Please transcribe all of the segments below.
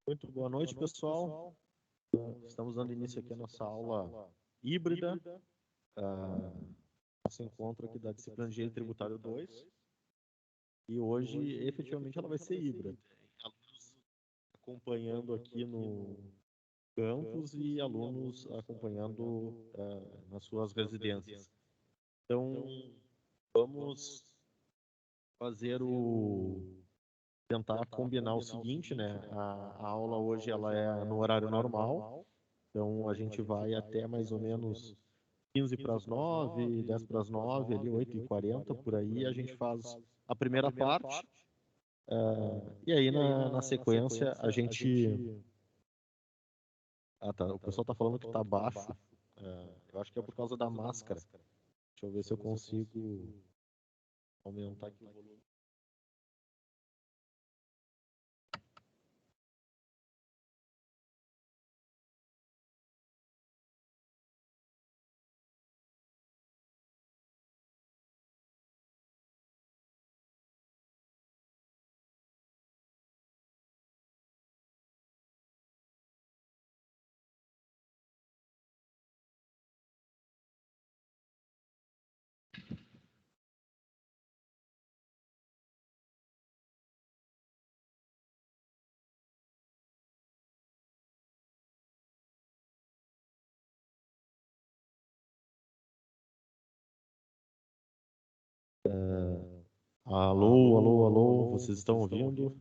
Muito boa noite, pessoal. Estamos dando início aqui à nossa aula híbrida, nosso encontro aqui da disciplina de Direito Tributário 2. E hoje, efetivamente, ela vai ser híbrida. Alunos acompanhando aqui no campus e alunos acompanhando nas suas residências. Então, vamos fazer tentar combinar o seguinte, né? A aula hoje ela é no horário normal, então a gente vai até mais ou menos 15 para as 9, 10 para as 9, ali 8h40, por aí, a gente faz a primeira parte, e aí na sequência a gente... Ah, tá, o pessoal está falando que está baixo, eu acho que é por causa da máscara. Deixa eu ver se eu consigo aumentar aqui o volume. Alô, alô, alô, vocês estão ouvindo?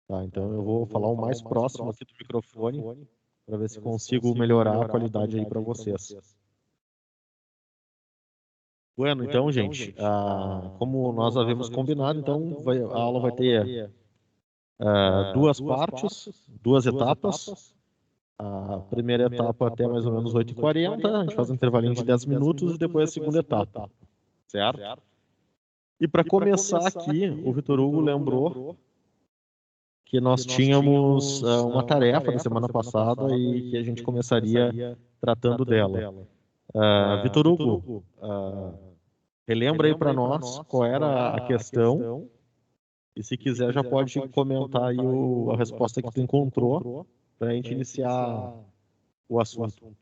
Tá, então eu vou falar o mais próximo aqui do microfone para ver se consigo melhorar a qualidade aí para vocês. Bueno, então, gente, como nós havíamos combinado, então a aula vai ter duas partes, duas etapas. A primeira etapa até mais ou menos 8h40, a gente faz um intervalinho de 10 minutos e depois a segunda etapa, certo? E para começar aqui, o Vitor Hugo lembrou que nós tínhamos uma tarefa da semana passada e que a gente começaria tratando dela. Vitor Hugo, relembra aí para nós qual era a questão e se quiser já pode comentar aí a resposta que tu encontrou para a gente iniciar o assunto.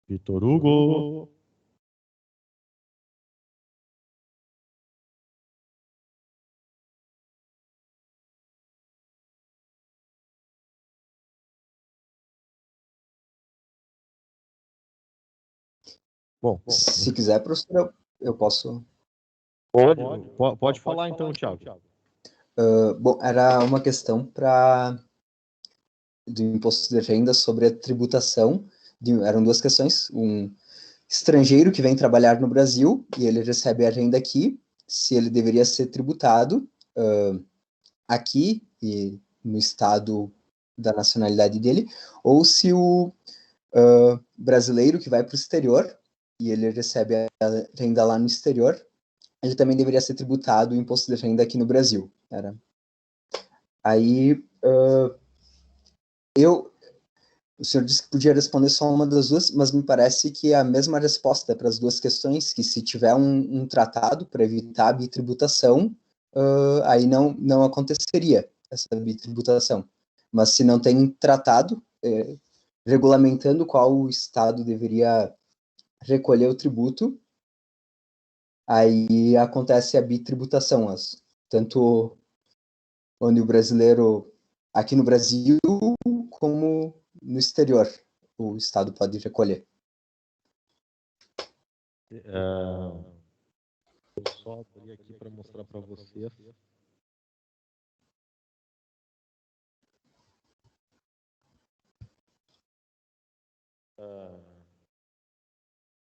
Vitor Hugo. Bom, se quiser, professor, eu posso. Pode falar então, Thiago. Bom, era uma questão do imposto de renda sobre a tributação. Eram duas questões. Um estrangeiro que vem trabalhar no Brasil e ele recebe a renda aqui, se ele deveria ser tributado aqui e no estado da nacionalidade dele, ou se o brasileiro que vai para o exterior e ele recebe a renda lá no exterior, ele também deveria ser tributado o imposto de renda aqui no Brasil. Aí, o senhor disse que podia responder só uma das duas, mas me parece que é a mesma resposta para as duas questões, que se tiver um tratado para evitar a bitributação, aí não aconteceria essa bitributação. Mas se não tem tratado regulamentando qual o Estado deveria recolher o tributo, aí acontece a bitributação, tanto onde o brasileiro, aqui no Brasil, como no exterior, o Estado pode recolher. Vou só abrir aqui para mostrar para vocês.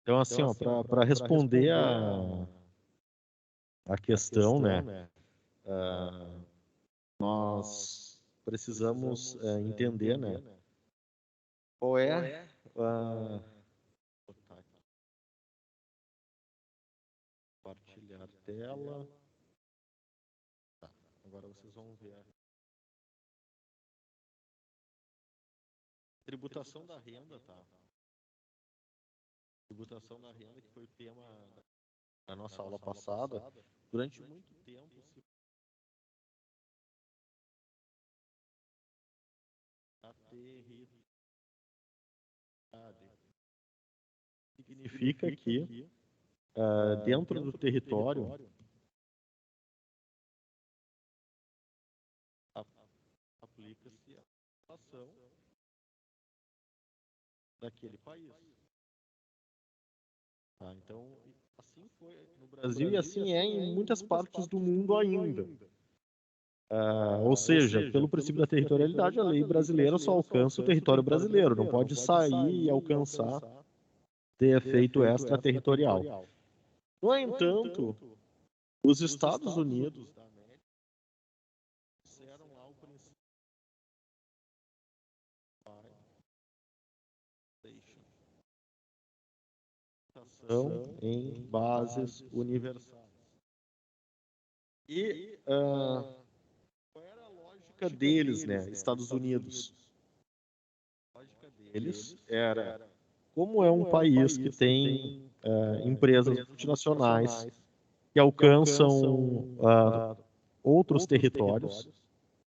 Então, assim, para responder a questão, né, nós precisamos entender, né, qual é compartilhar tela. Tá, agora vocês vão ver a tributação da renda, tá? tributação da renda, que foi o tema da nossa aula passada, durante muito tempo se significa que dentro do território aplica-se a ação daquele país. Tá? Então, assim foi no Brasil e assim é em muitas partes do mundo ainda. Ou seja, pelo princípio da territorialidade, a lei brasileira só alcança o território brasileiro, não pode sair e alcançar ter efeito extraterritorial. No entanto, os Estados Unidos da América fizeram lá o princípio em bases universais. E qual era a lógica deles, né? Estados Unidos. A lógica deles era, como é um país que tem empresas multinacionais que alcançam outros territórios,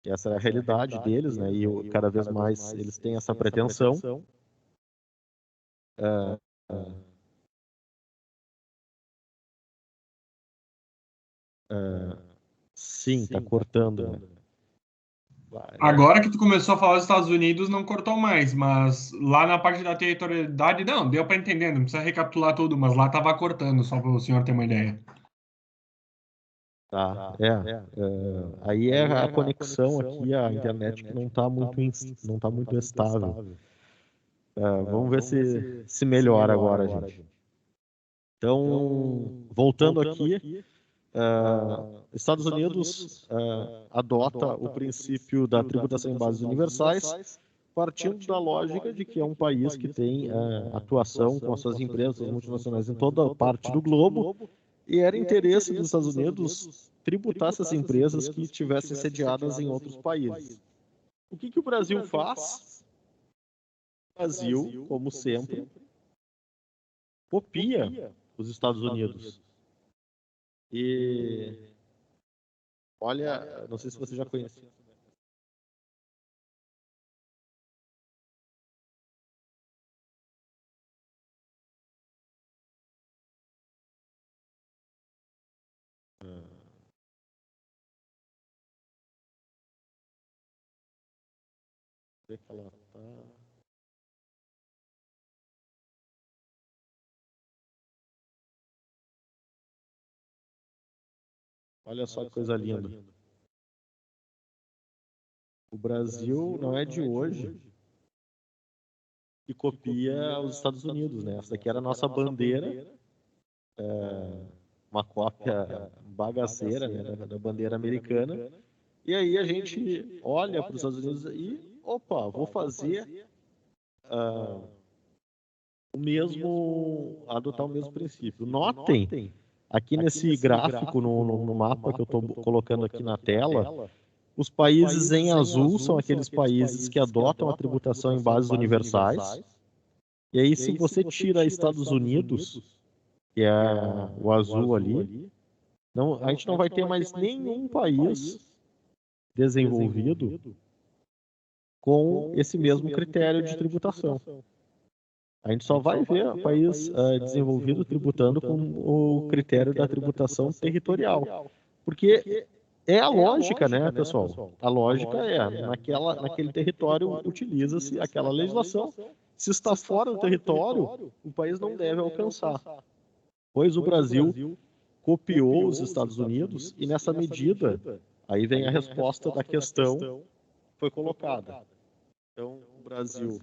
essa é a realidade deles, né? E cada vez mais eles têm essa pretensão. Sim, tá cortando, né? Agora que tu começou a falar dos Estados Unidos, não cortou mais, mas lá na parte da territorialidade, não, deu para entender, não precisa recapitular tudo, mas lá tava cortando, só para o senhor ter uma ideia. Tá, aí é a conexão aqui, a internet que não tá muito estável. Vamos ver se melhora agora, gente. Então, voltando aqui, Estados Unidos adota o princípio da tributação em bases universais, partindo da lógica de que é um país que tem atuação com as suas empresas multinacionais em toda parte do globo, e era interesse dos Estados Unidos tributar essas empresas que estivessem sediadas em outros países. O que o Brasil faz? O Brasil, como sempre, copia os Estados Unidos. E olha, não sei se você já conhece. Olha só que coisa linda. O Brasil não é de hoje que copia os Estados Unidos, né? Essa daqui era a nossa bandeira, uma cópia bagaceira, né, da bandeira americana. E aí a gente olha para os Estados Unidos e, opa, vou fazer adotar o mesmo princípio. Notem, aqui nesse gráfico, no mapa que eu estou colocando aqui na tela, os países em azul são aqueles países que adotam a tributação em bases universais. E aí, se você tira Estados Unidos, que é o azul ali, a gente não vai ter mais nenhum país desenvolvido com esse mesmo critério de tributação. A gente só vai ver país desenvolvido tributando com o critério da tributação territorial. Porque é a lógica, né, pessoal? A lógica naquele território utiliza-se aquela legislação. Se está fora do território, o país não deve alcançar. Pois o Brasil copiou os Estados Unidos e nessa medida, aí vem a resposta da questão que foi colocada. Então, o Brasil...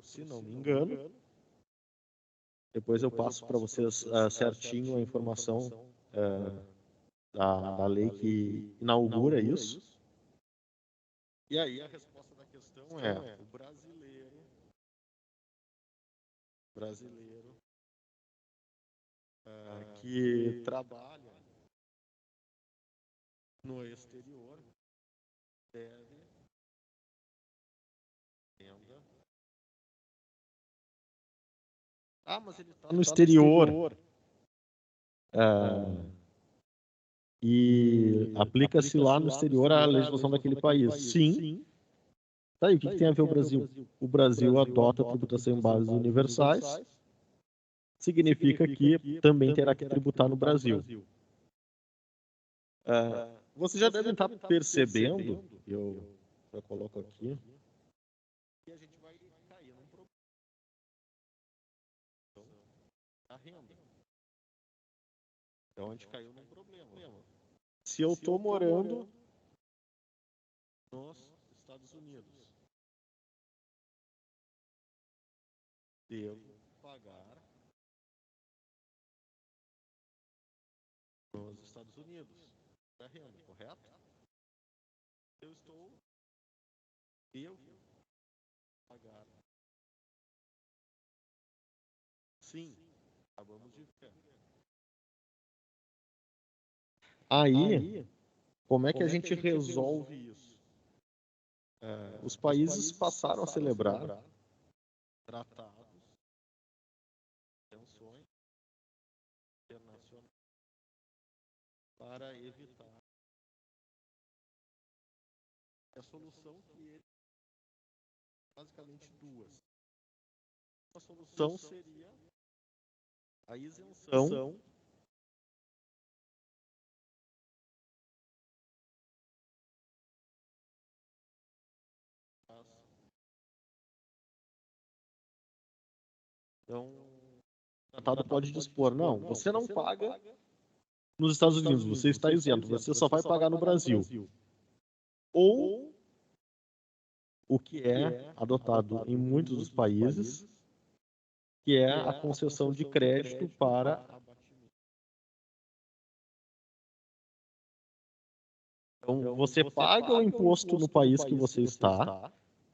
Se não me engano, depois eu passo para vocês certinho a informação da lei que inaugura isso. E aí a resposta da questão é o brasileiro que trabalha no exterior deve Mas ele está no exterior. E aplica-se lá no exterior a legislação daquele país. Sim. Tá aí, o que tem a ver o Brasil? O Brasil adota a tributação em bases universais. Significa que também terá que tributar no Brasil. Vocês já devem estar percebendo, eu coloco aqui, que a gente vai cair num problema da renda. Então a gente caiu num problema. Se eu estou morando nos Estados Unidos, devo pagar nos Estados Unidos da renda, correto? Devo pagar. Sim, acabamos de ver. Aí, como é que a gente resolve isso? Os países passaram a celebrar tratados, convenções internacionais para evitar a solução que ele basicamente duas. A solução seria a isenção Então, o tratado pode dispor, não, você não paga nos Estados Unidos, você está isento, você só vai pagar no Brasil. Ou o que é adotado em muitos dos países, que é a concessão de crédito para abatimento. Então, você paga o imposto no país que você está,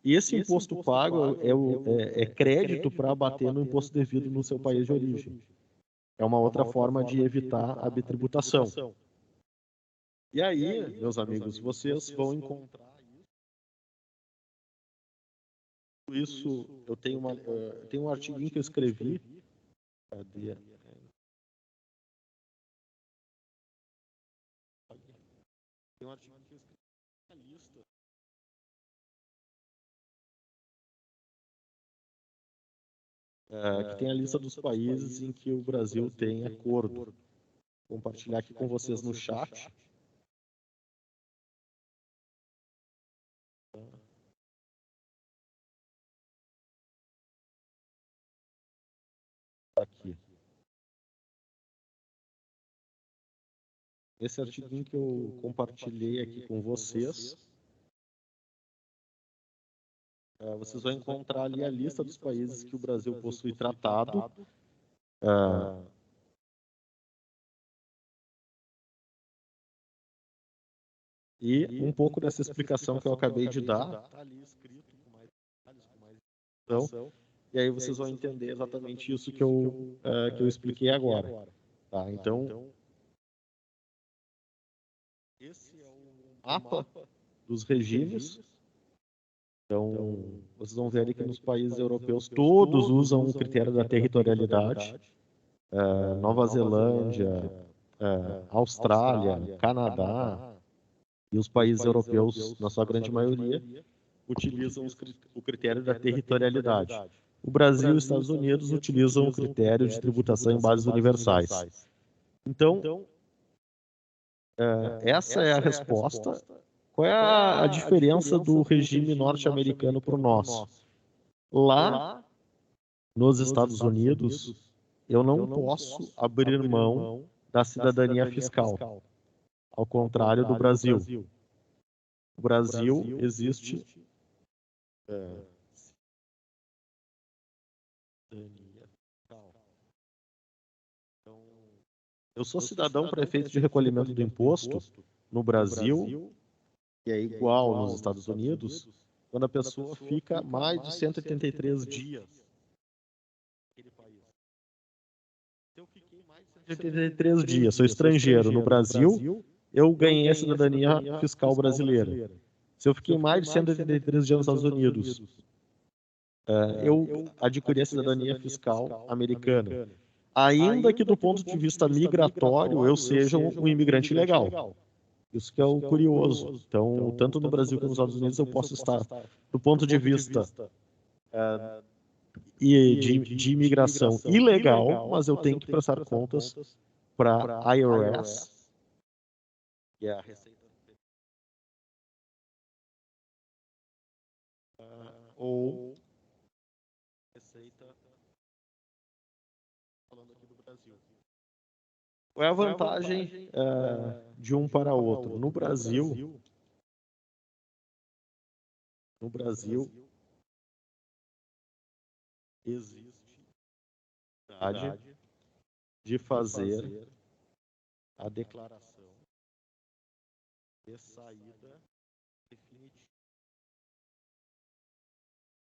e esse imposto pago é crédito para abater no imposto devido no seu país de origem. É uma outra forma de evitar a bitributação. E aí, meus amigos, vocês vão encontrar isso. Eu tenho um artigo que eu escrevi. Cadê? Tem um artigo que eu escrevi na lista. Que tem a lista dos países em que o Brasil tem acordo. Vou compartilhar aqui com vocês no chat. Aqui. Esse artigo que eu compartilhei aqui com vocês, vocês vão encontrar ali a lista dos países que o Brasil possui tratado. E um pouco dessa explicação que eu acabei de dar está ali escrito com mais detalhes, com mais informação. E aí vocês vão entender exatamente isso que eu expliquei agora. Tá? Então, esse é o mapa dos regimes. Então, vocês vão ver ali que nos países europeus todos usam o critério da territorialidade. Nova Zelândia, Austrália, Canadá e os países europeus, na sua grande maioria, utilizam o critério da territorialidade. O Brasil e os Estados Unidos utilizam o critério de tributação em bases universais. Então, essa é a resposta. Qual é a diferença do regime norte-americano para o nosso? Lá, nos Estados Unidos, eu não posso abrir mão da cidadania fiscal, ao contrário do Brasil. No Brasil existe cidadania fiscal. Então, eu sou cidadão para efeito de recolhimento do imposto no Brasil, que é igual nos Estados Unidos, quando a pessoa fica mais de 183 dias naquele país. Se eu fiquei mais de 183 dias, sou estrangeiro no Brasil, eu ganhei a cidadania fiscal brasileira. Se eu fiquei mais de 183 dias nos Estados Unidos, eu adquiri a cidadania fiscal americana, ainda que do ponto de vista migratório eu seja um imigrante ilegal. Isso que é o curioso. Então, tanto no Brasil como nos Estados Unidos eu posso estar, do ponto de vista de imigração ilegal, mas eu tenho que prestar contas para a IRS, que é a Receita ou Receita, falando aqui do Brasil. Qual é a vantagem de um para outro? No Brasil, existe a necessidade de fazer a declaração de saída definitiva.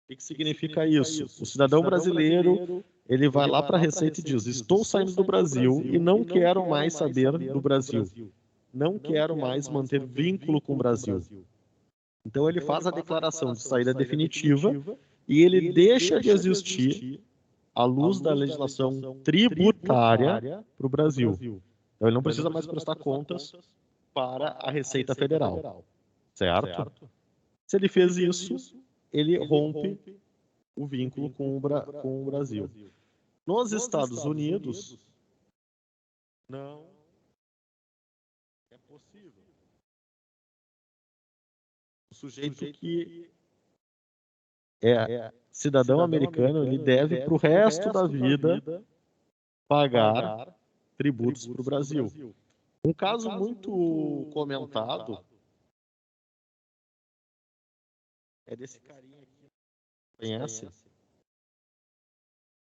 O que significa isso? O cidadão brasileiro, ele vai lá para a Receita e diz: estou saindo do Brasil e não quero mais saber do Brasil. Não quero mais manter vínculo com o Brasil. Então ele faz a declaração de saída definitiva e ele deixa de existir à luz da legislação tributária para o Brasil. Então ele não precisa mais prestar contas para a Receita Federal. Certo? Se ele fez isso, ele rompe o vínculo com o Brasil. Nos Estados Unidos, não é possível. O sujeito que é cidadão americano, ele deve, para o resto da vida, pagar tributos para o Brasil. Um caso muito comentado é desse carinha aqui. Conhece?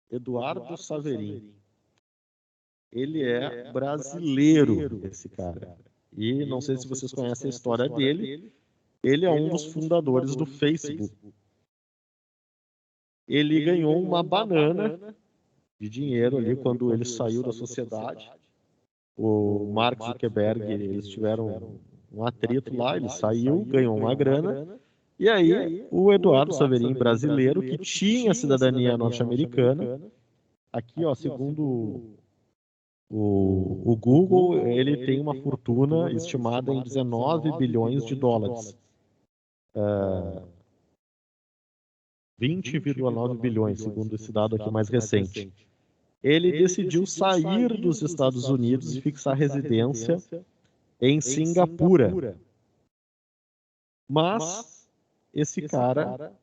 Eduardo Saverin. Ele é brasileiro, esse cara. E não sei se vocês conhecem a história dele. Ele é um dos fundadores do Facebook. Ele ganhou uma banana de dinheiro ali quando ele saiu da sociedade. O Mark Zuckerberg, eles tiveram um atrito lá, ele saiu, ganhou uma grana. E aí, o Eduardo Saverin, brasileiro, que tinha cidadania norte-americana, aqui, ó, segundo o Google, ele tem uma fortuna estimada em 19 bilhões de dólares. 20,9 bilhões, segundo esse dado aqui mais recente. Ele decidiu sair dos Estados Unidos e fixar residência em Singapura. Mas esse cara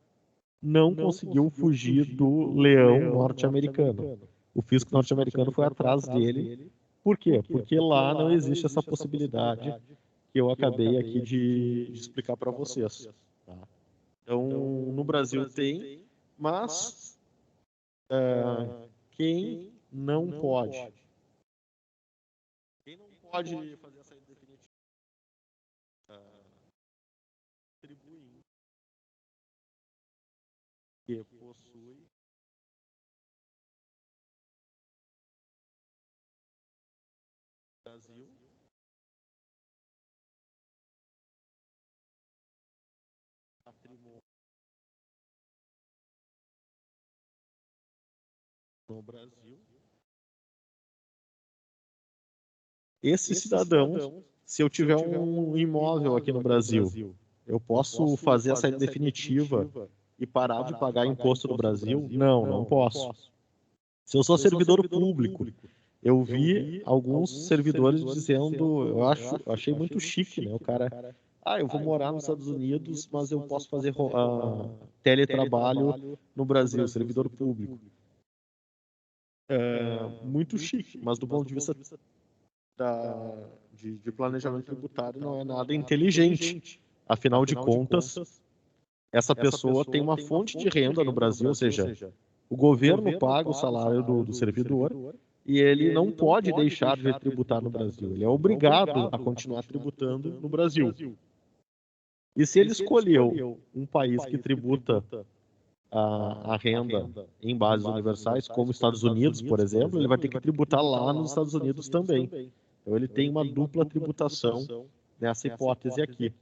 não conseguiu fugir do leão norte-americano. O fisco norte-americano foi atrás dele. Por quê? Porque lá não existe essa possibilidade que eu acabei aqui de explicar para vocês. Tá? Então, no Brasil tem, mas quem não pode fazer essa definitiva contribuinte que possui Brasil patrimônio no Brasil. Esse cidadão, se eu tiver um imóvel aqui no Brasil, eu posso fazer a saída definitiva e parar de pagar imposto no Brasil? Não, não posso. Se eu sou servidor público, eu vi alguns servidores dizendo, eu achei muito chique, né? O cara, eu vou morar nos Estados Unidos, mas eu posso fazer teletrabalho no Brasil, servidor público. Muito chique, mas do ponto de vista de planejamento tributário não é nada inteligente. Afinal de contas, essa pessoa tem uma fonte de renda no Brasil, ou seja, o governo paga o salário do servidor e ele não pode deixar de tributar no Brasil. Ele é obrigado a continuar tributando no Brasil. E se ele escolheu um país que tributa a renda em bases universais, como os Estados Unidos, por exemplo, ele vai ter que tributar lá nos Estados Unidos também. Então ele tem uma dupla tributação nessa hipótese aqui.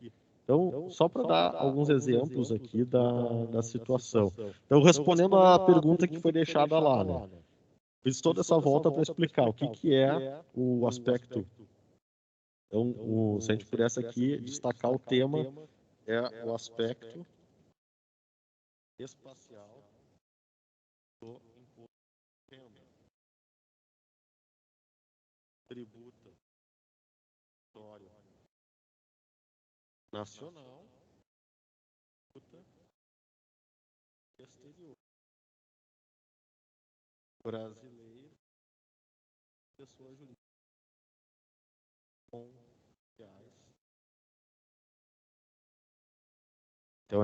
Então, só para dar alguns exemplos aqui da situação. Então, respondendo à pergunta que foi deixada lá, né? Fiz toda essa volta para explicar o que é o aspecto. Então, se a gente pudesse aqui destacar o tema, é o aspecto espacial do imposto de renda. Tributa nacional, exterior, brasileiro, pessoa jurídica, com reais. Então,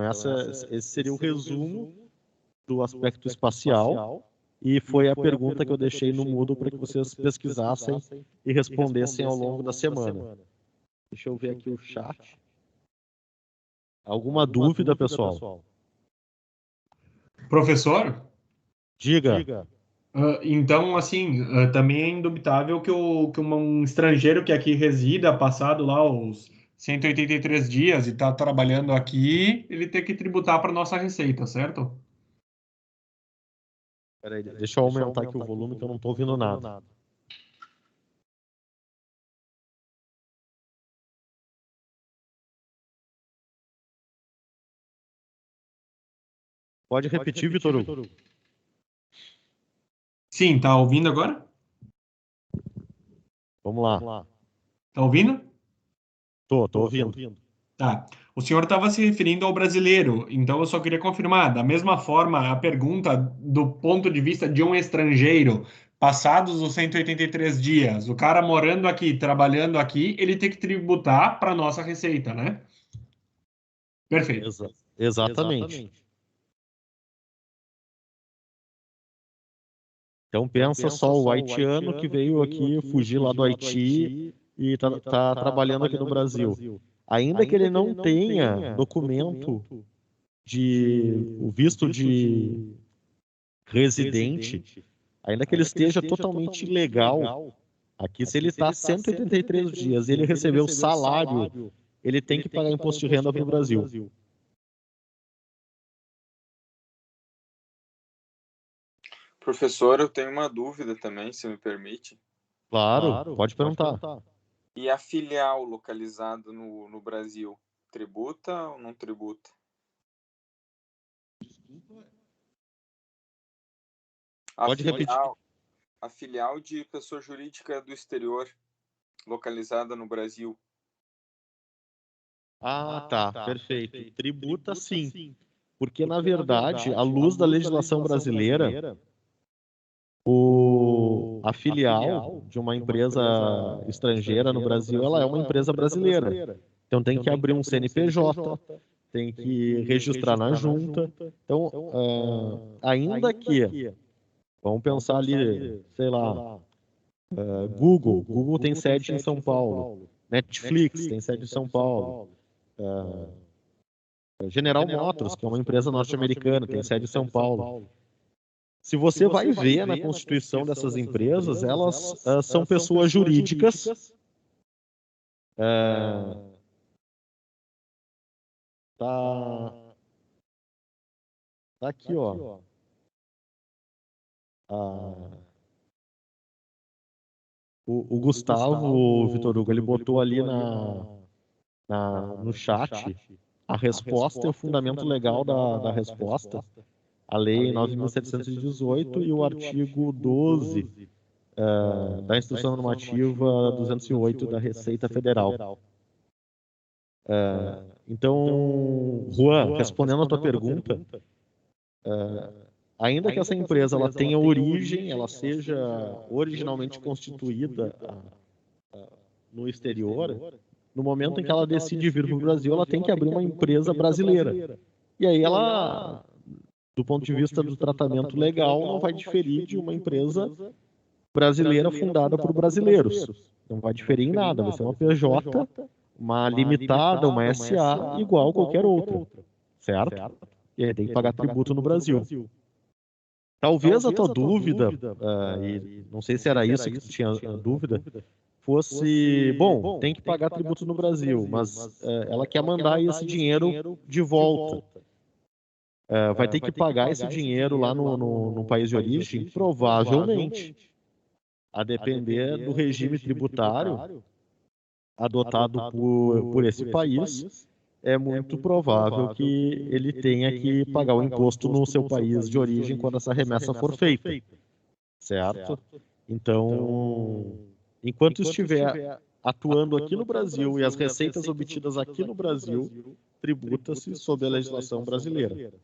esse seria o resumo do aspecto espacial, e foi a pergunta que eu deixei no Moodle para que vocês pesquisassem e respondessem ao longo da semana. Deixa eu ver aqui o chat. Alguma dúvida, pessoal? Professor? Diga. Então, assim, também é indubitável que um estrangeiro que aqui resida, passado lá os 183 dias e está trabalhando aqui, ele tem que tributar para nossa receita, certo? Peraí, deixa eu aumentar aqui o volume que eu não estou ouvindo nada. Pode repetir, Vitor Hugo? Sim, tá ouvindo agora? Vamos lá. Tá ouvindo? Tô ouvindo. Tá. O senhor estava se referindo ao brasileiro, então eu só queria confirmar. Da mesma forma, a pergunta do ponto de vista de um estrangeiro, passados os 183 dias, o cara morando aqui, trabalhando aqui, ele tem que tributar para nossa receita, né? Perfeito. Exatamente. Então pensa só o haitiano que veio aqui fugir lá do Haiti e está trabalhando aqui no Brasil. Ainda que ele não tenha documento o visto de residente, ainda que ele esteja totalmente legal, aqui se ele está 183 dias e ele recebeu salário, ele tem que pagar imposto de renda para o Brasil. Professor, eu tenho uma dúvida também, se me permite. Claro, pode perguntar. E a filial localizada no Brasil, tributa ou não tributa? Pode repetir. A filial de pessoa jurídica do exterior, localizada no Brasil. Tá, perfeito. Tributa sim. Porque, na verdade, à luz da legislação brasileira, a filial de uma empresa estrangeira no Brasil, ela é uma empresa brasileira. Então tem que abrir um CNPJ, tem que registrar na junta. Então, ainda que, vamos pensar ali, sei lá, Google tem sede em São Paulo, Netflix tem sede em São Paulo, General Motors, que é uma empresa norte-americana, tem sede em São Paulo. Se você vai ver na constituição dessas empresas, elas são pessoas jurídicas. Tá aqui, ó. O Gustavo, o Vitor Hugo, ele botou ali no chat a resposta e o fundamento legal da resposta. A Lei 9.718 e o artigo 12 da Instrução Normativa 208 da Receita Federal. Então, Juan, respondendo a tua pergunta, ainda que essa empresa ela tenha origem, ela seja originalmente constituída no exterior, no momento em que ela decide vir para o Brasil, ela tem que abrir uma empresa brasileira. E aí ela, do ponto de vista do tratamento legal, não vai diferir de uma empresa brasileira fundada por brasileiros. Não vai diferir em nada, vai ser uma PJ, uma limitada, uma SA, igual a qualquer outra. Certo? E aí tem que pagar tributo no Brasil. Talvez a tua dúvida, e não sei se era isso que tu tinha dúvida, fosse, bom, tem que pagar tributo no Brasil, mas ela quer mandar esse dinheiro de volta. Vai ter que pagar esse dinheiro lá no país de origem? Provavelmente. A depender do regime tributário adotado por esse país, é muito provável que ele tenha que pagar o imposto no seu país de origem quando essa remessa for feita, certo? Então, enquanto estiver atuando aqui no Brasil e as receitas obtidas aqui no Brasil, tributa-se sob a legislação brasileira,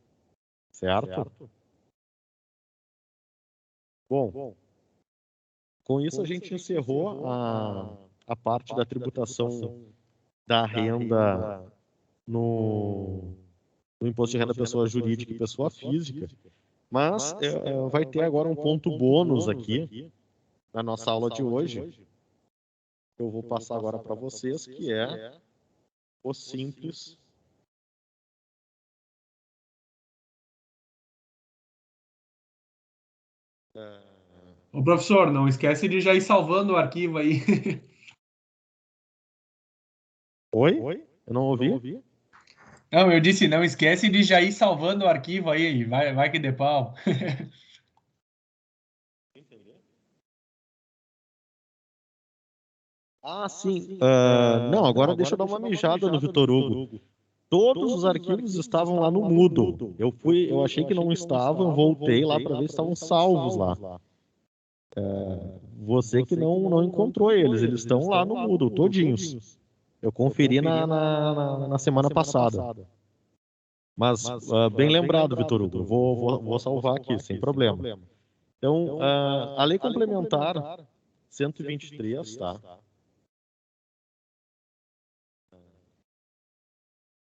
certo? Bom, com isso a gente encerrou a parte da tributação da renda no imposto de renda pessoa jurídica e pessoa física, mas vai ter agora um ponto bônus aqui na nossa aula de hoje, que eu vou passar agora para vocês, que é o simples. Ô, professor, não esquece de já ir salvando o arquivo aí. Oi? Eu não ouvi? Não, eu disse, não esquece de já ir salvando o arquivo aí, vai que dê pau. Sim. Não, agora deixa eu dar uma mijada no Vitor Hugo. Todos os arquivos estavam lá no Moodle. Eu achei que não estavam, voltei lá para ver se estavam salvos lá. Você que não encontrou eles estão lá no Moodle, todinhos. Eu conferi na semana passada. Mas bem lembrado, Vitor Hugo. Vou salvar aqui, sem problema. Então, a Lei Complementar 123, tá?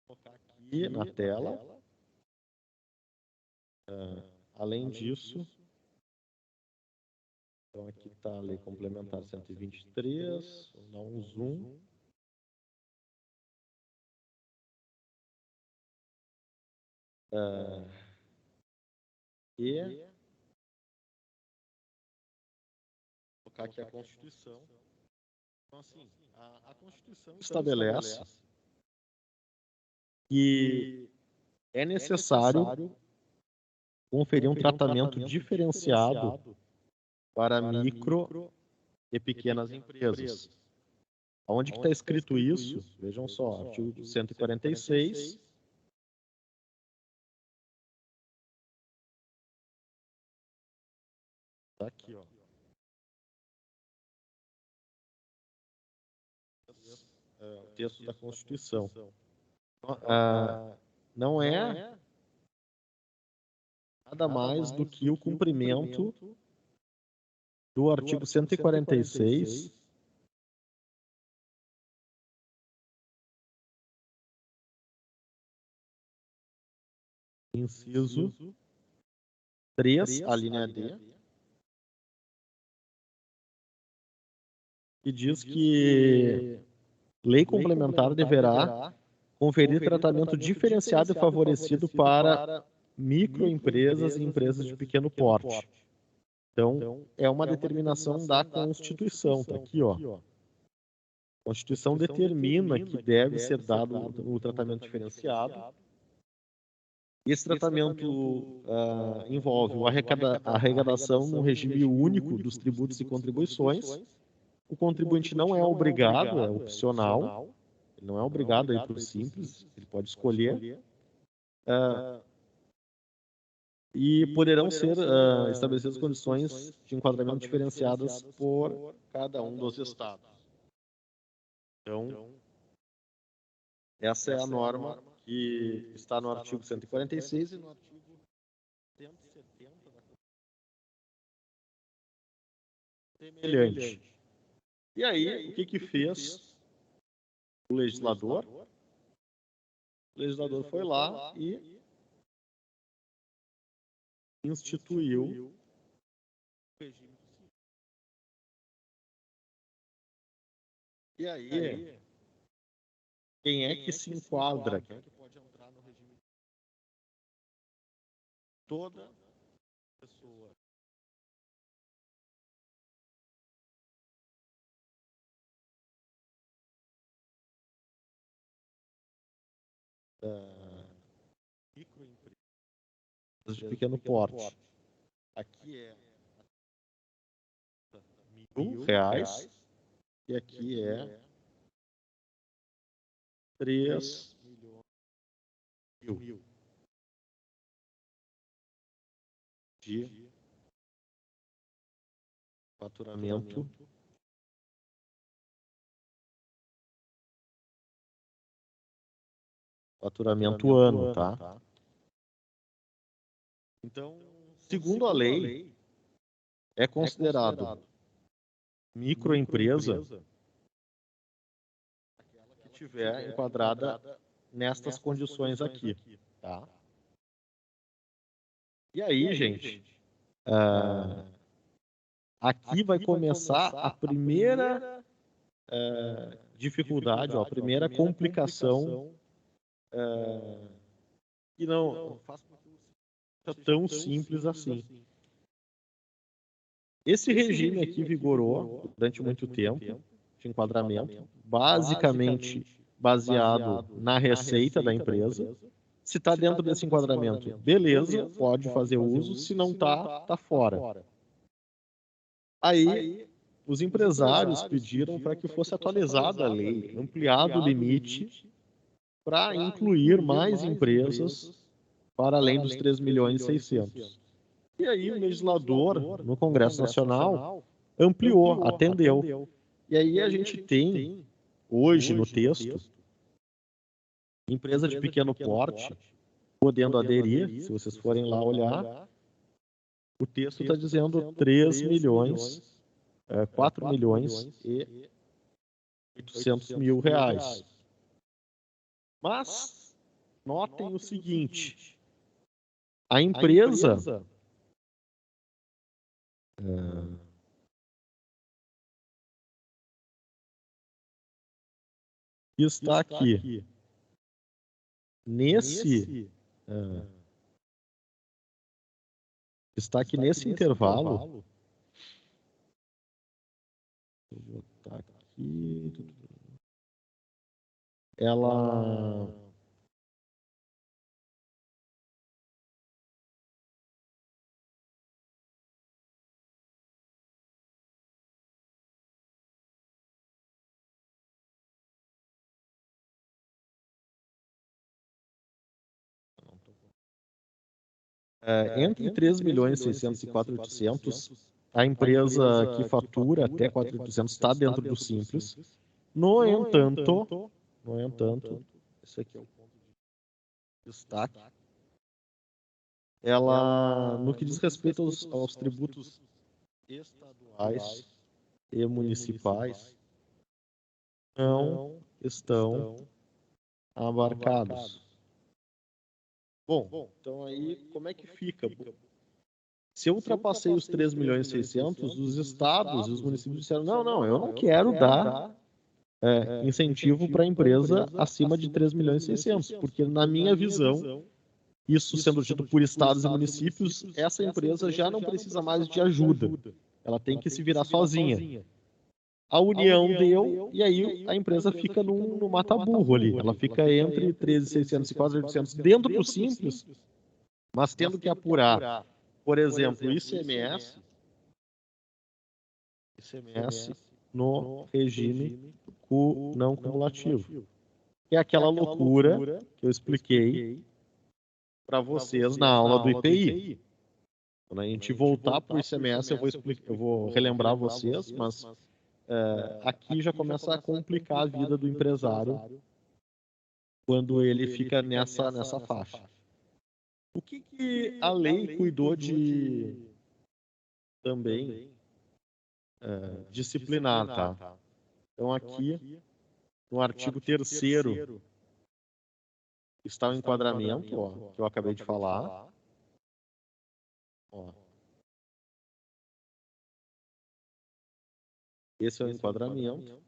Vou colocar aqui na tela. Além disso, então aqui está a Lei Complementar 123, vou dar um zoom. E vou colocar aqui a Constituição. Então, assim, a Constituição estabelece que é necessário conferir um tratamento diferenciado para micro e pequenas empresas. Onde que está escrito isso? Vejam só, artigo 146. Está aqui, ó. O texto da Constituição. Não é nada mais do que o cumprimento do artigo 146, inciso 3, a linha D, que diz que lei complementar deverá conferir tratamento diferenciado e favorecido para microempresas e empresas de pequeno porte. Então, é uma determinação da Constituição, tá aqui, ó. A Constituição determina que deve ser dado o tratamento diferenciado. E esse tratamento envolve a arrecadação no regime único dos tributos e contribuições. O contribuinte não é obrigado, é opcional. Ele não é obrigado a ir para o simples, ele pode escolher. E poderão ser estabelecidas condições de enquadramento diferenciadas por cada um dos estados. Então, essa é a norma que está no artigo 146 e no artigo 170 da semelhante. E aí, o que fez o legislador? O legislador foi lá e instituiu o regime. E aí, quem é que se enquadra? Quem é que pode entrar no regime? Toda pessoa microempresas de pequeno porte. Aqui é R$ 1.000 e aqui é 3 mil de faturamento ano, tá? Então, segundo a lei, é considerado microempresa aquela que tiver enquadrada nestas condições aqui, tá? E aí, gente, aqui vai começar a primeira dificuldade, a primeira complicação que não faz com que seja tão simples assim. Esse regime aqui vigorou durante muito tempo de enquadramento, basicamente baseado na receita da empresa. Se está dentro desse enquadramento, beleza, pode fazer uso. Se não está, está fora. Aí, os empresários pediram para que fosse atualizada a lei, ampliado o limite para incluir mais empresas para além dos 3.600.000. E aí o legislador, no Congresso Nacional, ampliou, atendeu. E aí a gente tem, hoje no texto, empresa de pequeno porte podendo aderir, se vocês forem lá olhar, o texto está dizendo 4 milhões e 800 mil reais. Mas, notem o seguinte, a empresa que está aqui nesse intervalo. Vou botar aqui. Ela entre 3.600.000 e 4.800.000, a empresa que fatura até 4.800.000 está dentro do Simples. No entanto, esse aqui é o ponto de destaque. Ela, no que diz respeito aos tributos estaduais e municipais, não estão abarcados. Bom, então aí como é que fica? Se eu ultrapassei os 3.600.000, os estados e os municípios disseram, não, eu não quero dar incentivo para a empresa acima de 3.600.000, porque na minha visão, isso sendo dito por estados e municípios, essa empresa já não precisa mais de ajuda. Ela tem que se virar sozinha. A União deu, e aí a empresa fica no mata-burro ali. Ela fica entre 13.600 e 4.800 dentro do Simples, mas tendo que apurar, por exemplo, ICMS no regime não cumulativo. Que é aquela loucura que eu expliquei para vocês na aula do IPI. Quando a gente voltar para o ICMS, eu vou relembrar vocês, mas aqui já começa a complicar a vida do empresário quando ele fica nessa faixa. O que a lei cuidou de também disciplinar, tá? Então aqui, no artigo 3º, está o enquadramento, ó, que eu acabei de falar. Ó. Esse é o enquadramento.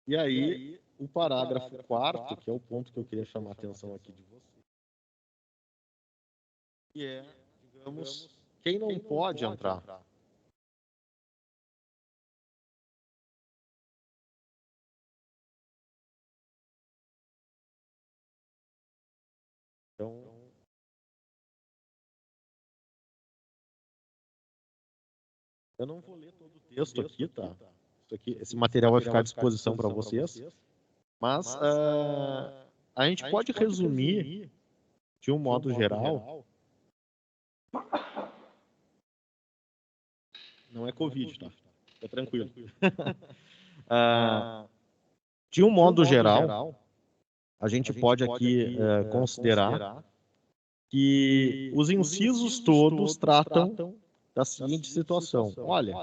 E aí, o parágrafo 4º, que é o ponto que eu queria chamar a atenção aqui de vocês, que é, digamos, quem não pode entrar. Então, eu não vou ler todo o texto aqui, tá? Esse material vai ficar à disposição para vocês. Mas a gente pode resumir, de um modo geral, não é Covid, tá? Fica tranquilo. De um modo geral, a gente pode aqui considerar que os incisos todos tratam da seguinte situação. Olha,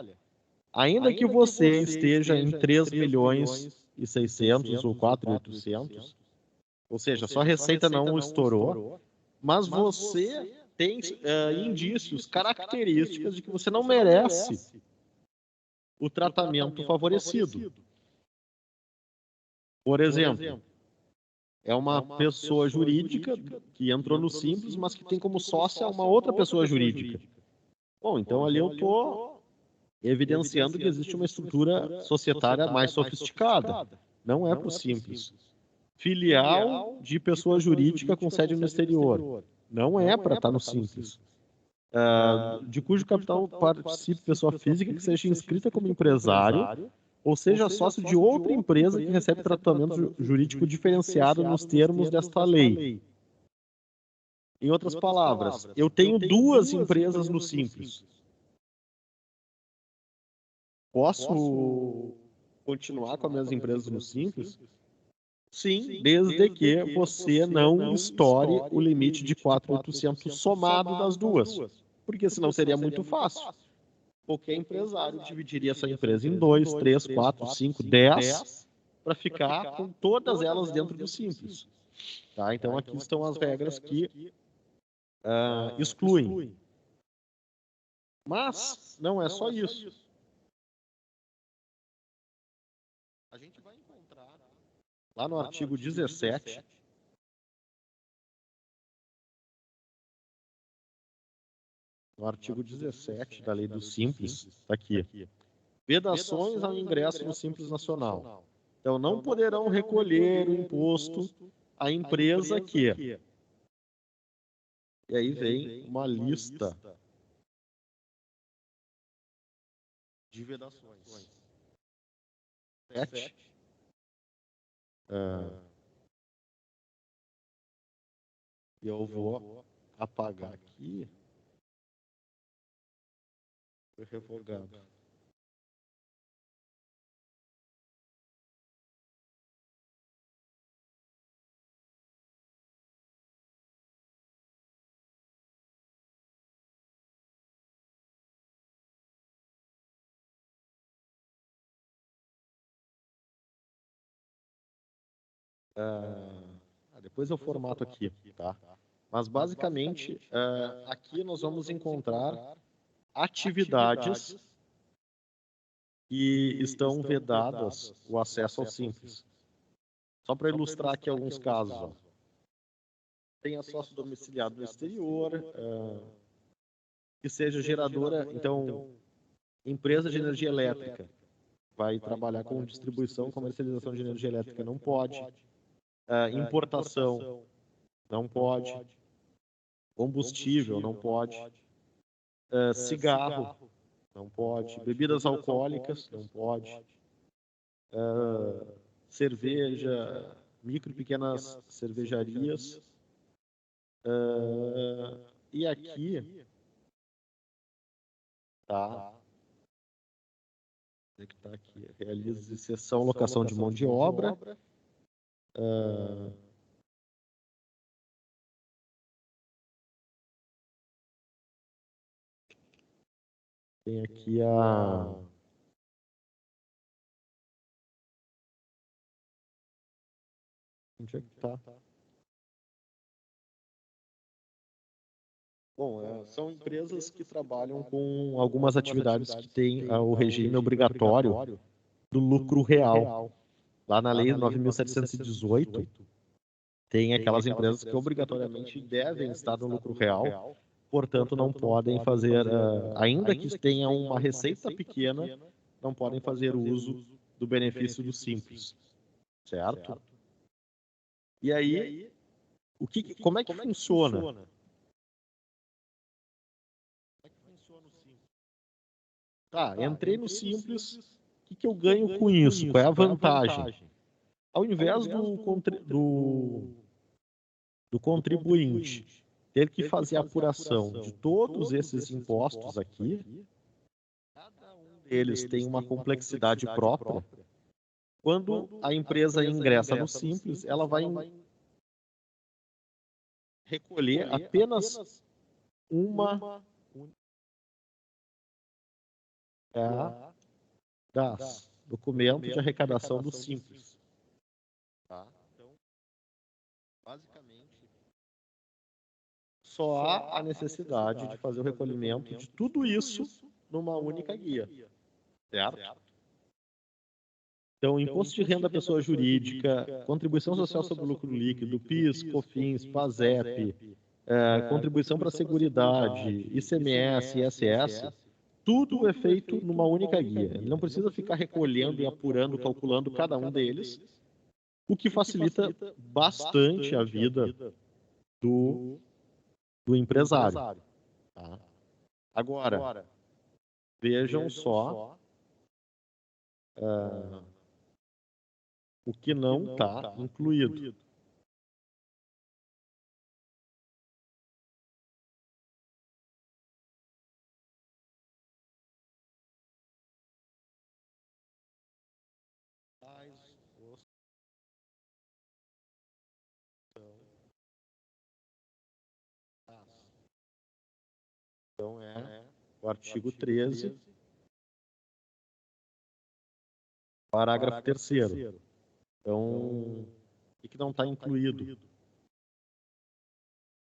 ainda que você esteja em 3.600.000 ou 4.800.000, ou seja, sua receita não estourou, mas você tem indícios, características de que você não merece o tratamento favorecido. Por exemplo, é uma pessoa jurídica que entrou no Simples, mas que tem como sócia uma outra pessoa jurídica. Bom, então ali eu estou evidenciando que existe uma estrutura societária mais sofisticada. Não é para o Simples. Filial de pessoa jurídica com sede no exterior. Não é para estar no Simples. De cujo capital participe pessoa física que seja inscrita como empresário ou seja sócio de outra empresa que recebe tratamento jurídico diferenciado nos termos desta lei. Em outras palavras, eu tenho duas empresas no Simples. Posso continuar com as minhas empresas no Simples? Sim, desde que você não estoure o limite de 4.800 somado das duas. Porque senão seria muito fácil. Qualquer empresário dividiria essa empresa em 2, 3, 4, 5, 10 para ficar com todas elas dentro do Simples. Tá? Então aqui estão as regras que excluem. Mas não é só isso. A gente vai encontrar lá no artigo 17, no artigo 17 da Lei do Simples, está aqui. Vedações ao ingresso no Simples Nacional. Então, não poderão recolher o imposto a empresa que... E aí vem uma lista de vedações. 7. Eu vou apagar aqui. Foi revogado. Depois eu formato aqui, tá? Mas basicamente, aqui nós vamos encontrar atividades que estão vedadas o acesso ao Simples. Só para ilustrar aqui alguns casos. Ó. Tem a sócio domiciliado no exterior, que seja geradora, então, empresa de energia elétrica. Vai trabalhar com distribuição, comercialização de energia elétrica, não pode. Importação, não pode. Combustível, não pode. Cigarro, não pode. Bebidas alcoólicas, não pode. Cerveja, micro e pequenas cervejarias. E aqui tá aqui, realiza cessão, locação de mão de obra. Tem aqui onde é que tá? Bom, são empresas que trabalham com algumas atividades que têm o regime obrigatório do lucro real. Lá na Lei 9.718, tem aquelas empresas que obrigatoriamente devem estar no lucro real, portanto não podem fazer, ainda que tenham uma receita pequena, não podem fazer uso do benefício do Simples, certo? E aí, Como é que funciona? Como é que funciona o Simples? Tá, entrei no Simples, o que eu ganho com isso? Qual é a vantagem? Ao invés do contribuinte ter que fazer a apuração de todos esses impostos aqui, cada um deles tem uma complexidade própria. Quando a empresa ingressa no Simples, ela vai recolher apenas uma das documentos de arrecadação do Simples. Tá? Então, basicamente, só há a necessidade de fazer o recolhimento de tudo isso numa única guia. Certo? Então, imposto de renda à pessoa jurídica, contribuição social sobre o lucro líquido, PIS, COFINS, PASEP, contribuição para a Seguridade, ICMS, ISS, tudo é feito numa única guia. Ele não precisa ficar recolhendo e apurando, calculando cada um deles, o que facilita bastante a vida do empresário. Tá? Agora, vejam só o que não está incluído. Então, é o artigo 13, parágrafo 3º. Então, o que não está incluído?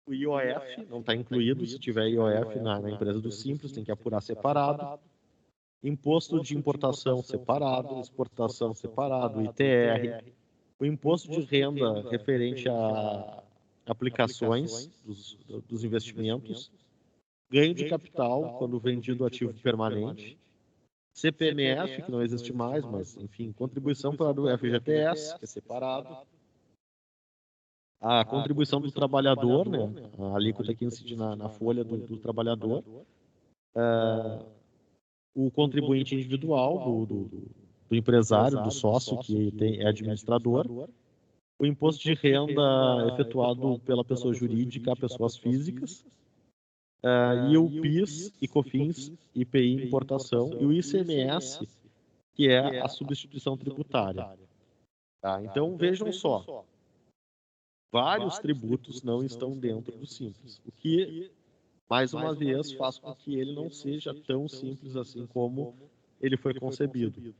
O IOF não está incluído. Se tiver IOF na empresa do Simples, tem que apurar separado. Imposto de importação separado, exportação separado, ITR. O imposto de renda referente a aplicações dos investimentos. Ganho de capital quando vendido ativo permanente. CPMF, que não existe mais, mas, enfim, contribuição para o FGTS, que é separado. A contribuição do trabalhador, né? A alíquota que incide na folha do trabalhador. O contribuinte individual do empresário, do sócio, que é administrador. O imposto de renda efetuado pela pessoa jurídica a pessoas físicas. E o PIS e COFINS, IPI, importação, e o ICMS, que é a substituição tributária. Tá? Então, vejam só, vários tributos não estão dentro do Simples, o que, mais uma vez, faz com que ele não seja tão simples assim como ele foi concebido.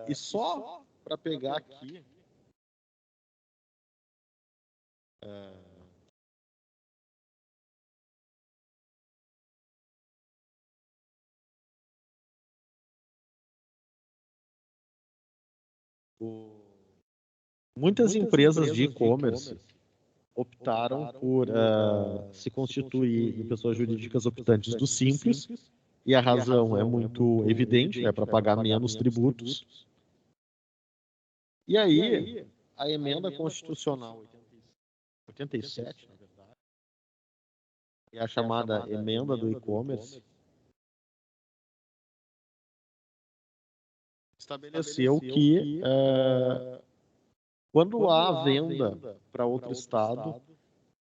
E só para pegar aqui... Muitas empresas de e-commerce optaram por se constituir em pessoas jurídicas optantes do Simples, e a razão é muito evidente, é para pagar menos tributos. E aí, a emenda constitucional 87, na verdade, é a chamada emenda do e-commerce, estabeleceu que quando há venda para outro estado,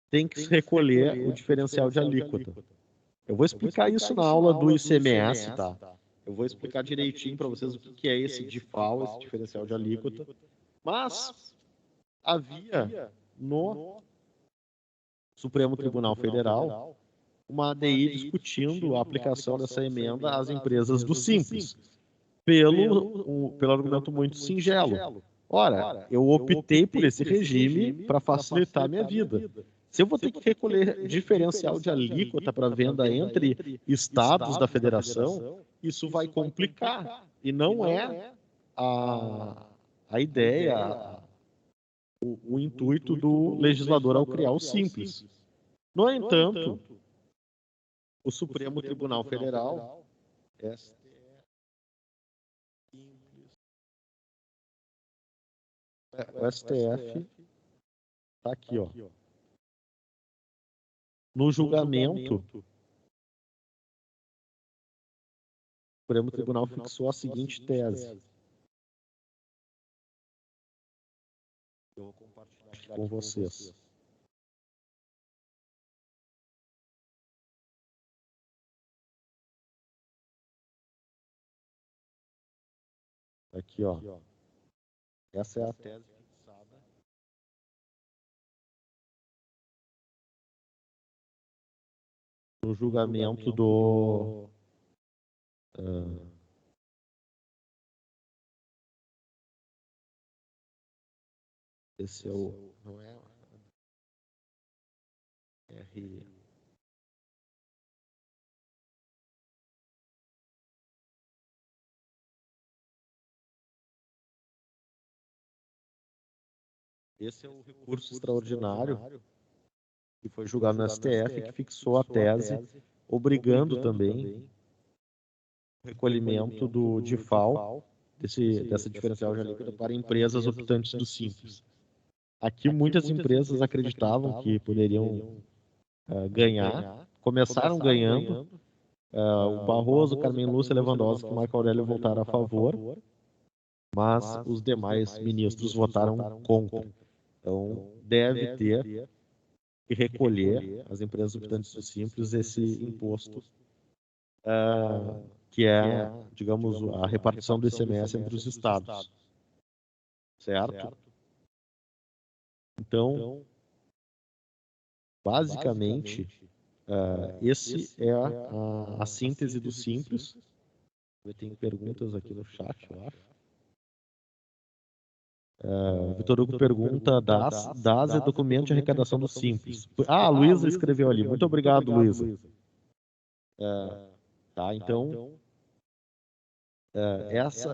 tem que se recolher o diferencial de alíquota. Eu vou explicar isso na aula do ICMS, tá? Eu vou explicar direitinho para vocês o que é esse DIFAL, esse diferencial de alíquota. Mas havia no Supremo Tribunal Federal uma ADI discutindo a aplicação dessa emenda às empresas do Simples, pelo argumento muito singelo. Ora, eu optei por esse regime para facilitar a minha vida. Se eu vou ter que recolher diferencial de alíquota para venda entre estados da federação, isso vai complicar. E não é a ideia, o intuito do legislador ao criar o Simples. No entanto, o Supremo Tribunal Federal, o STF, está aqui, ó. No julgamento, o Supremo Tribunal fixou a seguinte tese. Eu vou compartilhar aqui com vocês. Aqui, ó. Essa é a tese fixada no julgamento do esse é o não é R esse é o recurso extraordinário que foi julgado no STF, que fixou a tese, obrigando também o recolhimento do DIFAL, dessa diferencial já líquida, para empresas optantes do Simples. Aqui muitas empresas acreditavam que poderiam ganhar, começaram ganhando. O Barroso, Carmen Lúcia, Lewandowski e Marco Aurélio votaram a favor, mas os demais ministros votaram contra. Então, deve ter que recolher as empresas optantes do Simples esse imposto, que é, digamos, a repartição do ICMS entre os estados. Certo? Então, basicamente, esse é a síntese do Simples. Eu tenho perguntas aqui no chat, eu acho. Vitor Hugo pergunta: DAS é documento de arrecadação do Simples. A Luísa escreveu ali. Muito obrigado, Luísa. Tá, então,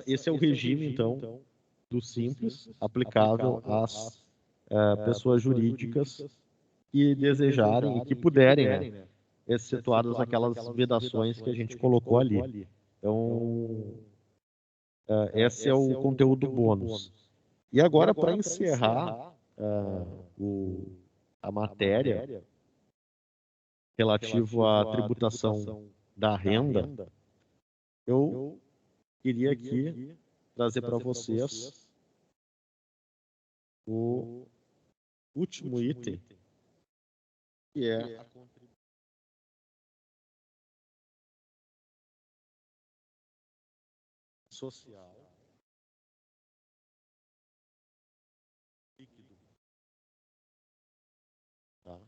esse é o regime, então, do Simples, aplicável às pessoas jurídicas que desejarem e que puderem, né, excetuadas aquelas vedações que a gente colocou ali. Então, esse é o conteúdo bônus. E agora, para encerrar a matéria relativo à tributação da renda, eu queria aqui trazer para vocês o último item, que é a contribuição social líquido, tá?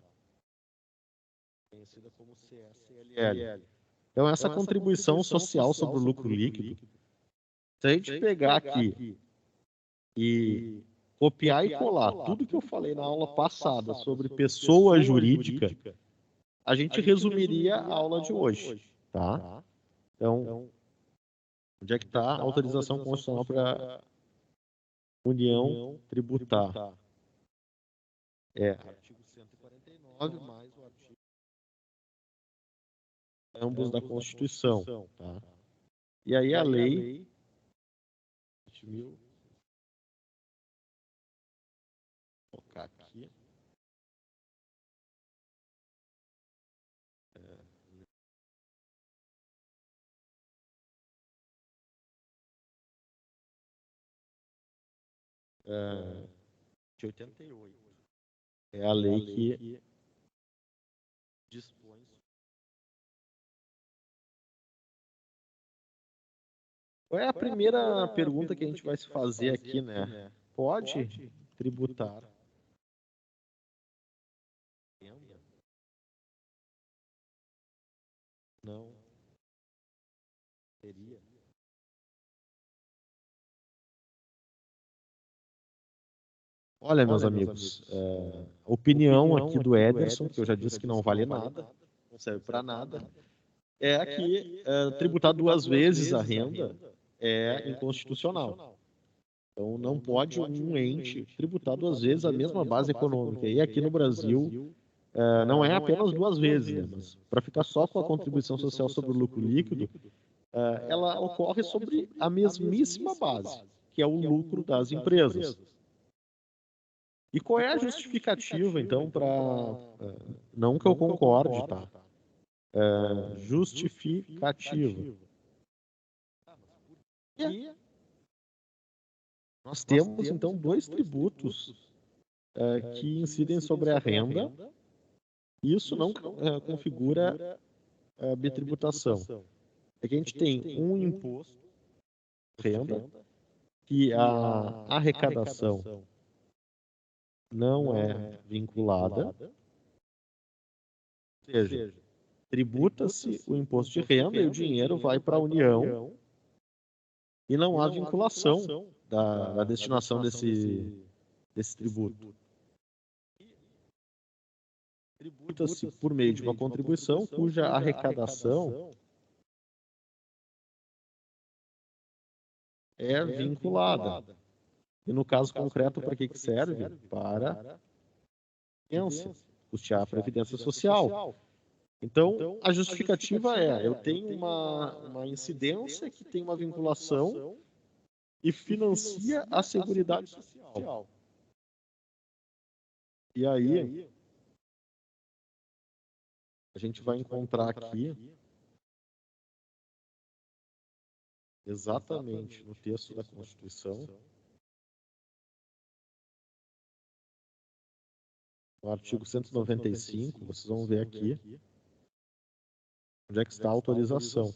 Conhecida como CSLL. Então, essa contribuição social sobre o lucro líquido, se a gente pegar aqui e copiar e colar tudo que eu falei na aula passada sobre pessoa jurídica, a gente resumiria a aula de hoje, tá? Então, onde é que está a autorização constitucional para união tributar? Artigo 149 mais o artigo ambos da Constituição, tá? E aí a lei 20.000, vou colocar aqui. De 88. É a lei que dispõe. Qual é a primeira pergunta que a gente vai se fazer aqui, né? Pode tributar renda? Não. Seria. Olha, meus amigos, a opinião aqui do Ederson, que eu já disse que não vale nada, não serve para nada, é que tributar duas vezes a renda é inconstitucional. Então, não pode um ente tributar duas vezes a mesma base econômica. E aqui no Brasil, não é apenas duas vezes, né? Mas para ficar só com a contribuição social sobre o lucro líquido, ela ocorre sobre a mesmíssima base, que é o lucro das empresas. E qual é a justificativa, então, para... não que eu concorde, tá? Justificativa. E nós temos, então, dois tributos que incidem sobre a renda. Isso não configura bitributação. É que a gente tem um imposto de renda, que a arrecadação não é vinculada, ou seja, tributa-se o imposto de renda e o dinheiro vai para a União e não há vinculação da destinação desse tributo. Tributa-se por meio de uma contribuição cuja arrecadação é vinculada. E no caso concreto, para que serve? Para custear a previdência social. Então, a justificativa eu tenho uma incidência que tem uma vinculação e financia a Seguridade Social. E aí, a gente vai encontrar aqui, exatamente no texto da Constituição, no artigo 195, vocês vão ver aqui, onde é que está a autorização.